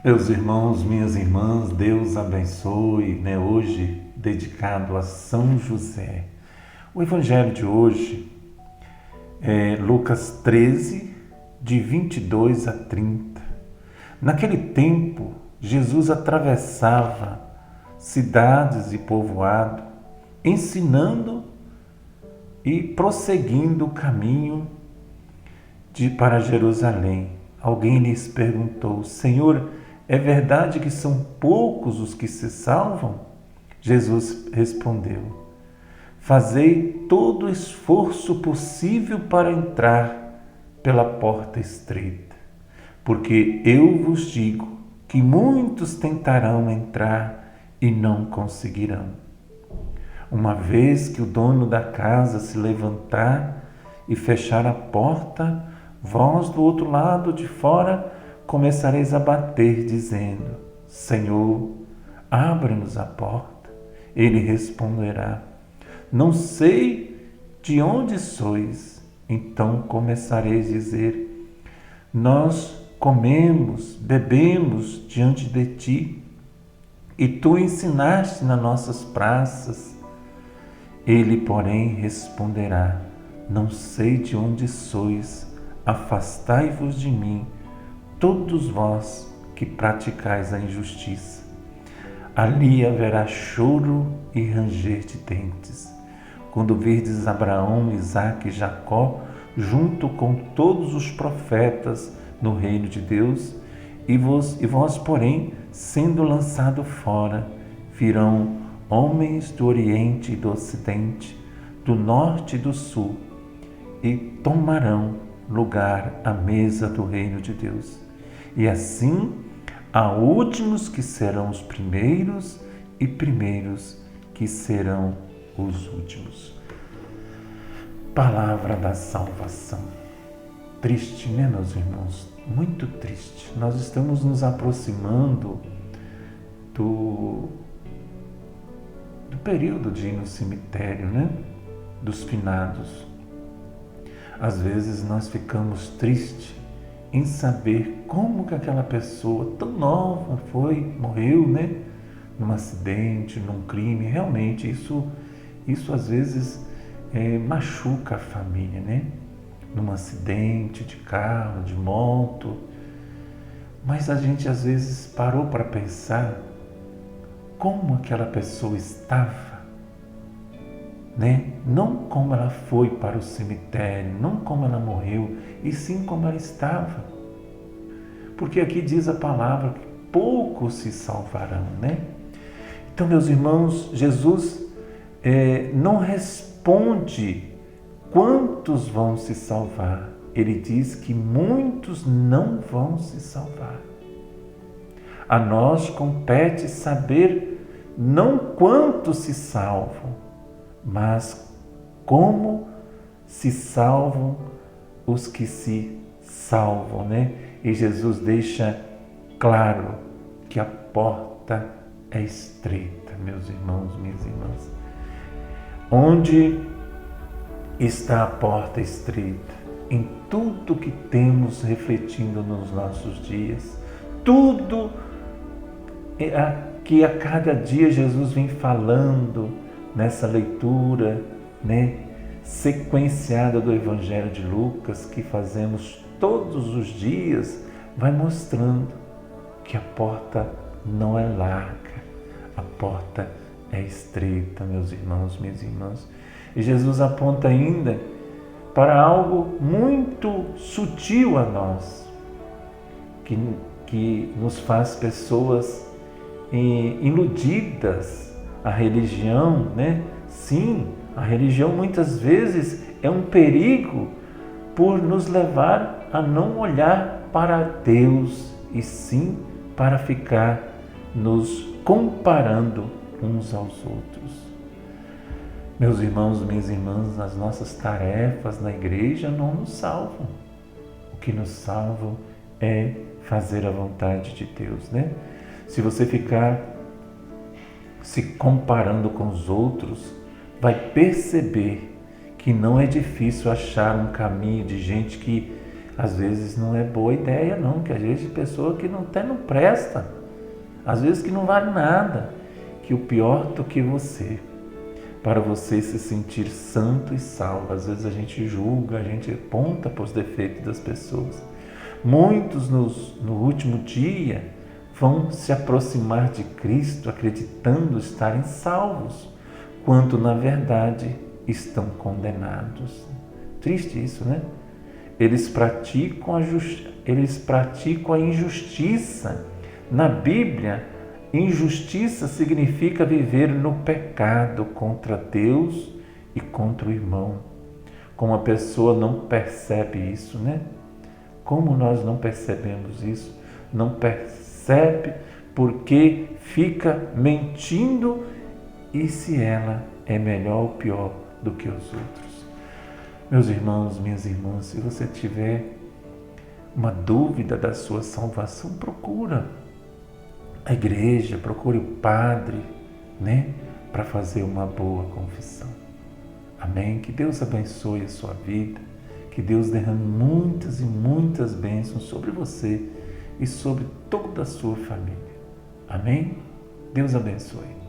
Meus irmãos, minhas irmãs, Deus abençoe, hoje dedicado a São José. O evangelho de hoje é Lucas 13, de 22 a 30. Naquele tempo, Jesus atravessava cidades e povoado, ensinando e prosseguindo o caminho para Jerusalém. Alguém lhes perguntou: Senhor, é verdade que são poucos os que se salvam? Jesus respondeu: Fazei todo o esforço possível para entrar pela porta estreita, porque eu vos digo que muitos tentarão entrar e não conseguirão. Uma vez que o dono da casa se levantar e fechar a porta, vós do outro lado de fora começareis a bater, dizendo: Senhor, abre-nos a porta. Ele responderá: Não sei de onde sois. Então começareis a dizer: Nós comemos, bebemos diante de ti, e tu ensinaste nas nossas praças. Ele, porém, responderá: Não sei de onde sois, afastai-vos de mim, todos vós que praticais a injustiça. Ali haverá choro e ranger de dentes, quando virdes Abraão, Isaque e Jacó, junto com todos os profetas no reino de Deus, e vós, porém, sendo lançado fora, virão homens do Oriente e do Ocidente, do Norte e do Sul, e tomarão lugar à mesa do reino de Deus. E assim há últimos que serão os primeiros e primeiros que serão os últimos. Palavra da salvação. Triste, né, meus irmãos? Muito triste. Nós estamos nos aproximando do período de ir no cemitério, né? Dos finados. Às vezes nós ficamos tristes em saber como que aquela pessoa tão nova morreu, né? Num acidente, num crime. Realmente isso às vezes machuca a família, né? Num acidente de carro, de moto. Mas a gente às vezes parou para pensar como aquela pessoa estava, né? Não como ela foi para o cemitério, não como ela morreu, e sim como ela estava. Porque aqui diz a palavra que poucos se salvarão, né? Então, meus irmãos, Jesus não responde quantos vão se salvar. Ele diz que muitos não vão se salvar. A nós compete saber não quantos se salvam, mas como se salvam os que se salvam, né? E Jesus deixa claro que a porta é estreita, meus irmãos, minhas irmãs. Onde está a porta estreita? Em tudo que temos refletindo nos nossos dias, tudo que a cada dia Jesus vem falando nessa leitura, né, sequenciada do Evangelho de Lucas, que fazemos todos os dias, vai mostrando que a porta não é larga, a porta é estreita, meus irmãos, minhas irmãs. E Jesus aponta ainda para algo muito sutil a nós, que nos faz pessoas iludidas. A religião, né? Sim, a religião muitas vezes é um perigo por nos levar a não olhar para Deus e sim para ficar nos comparando uns aos outros. Meus irmãos, minhas irmãs, as nossas tarefas na igreja não nos salvam. O que nos salva é fazer a vontade de Deus, né? Se você ficar se comparando com os outros, vai perceber que não é difícil achar um caminho de gente que Às vezes não é boa ideia não, que às vezes pessoa que até não presta, às vezes que não vale nada, que o pior do que você, para você se sentir santo e salvo. Às vezes a gente julga, a gente aponta para os defeitos das pessoas. Muitos no último dia vão se aproximar de Cristo acreditando estarem salvos, quando na verdade estão condenados. Triste isso, né? Eles praticam a injustiça. Na Bíblia, injustiça significa viver no pecado contra Deus e contra o irmão. Como a pessoa não percebe isso, né? Como nós não percebemos isso? Não percebe porque fica mentindo, e se ela é melhor ou pior do que os outros. Meus irmãos, minhas irmãs, se você tiver uma dúvida da sua salvação, procura a igreja, procure o padre, né, para fazer uma boa confissão. Amém? Que Deus abençoe a sua vida, que Deus derrame muitas e muitas bênçãos sobre você e sobre toda a sua família. Amém? Deus abençoe.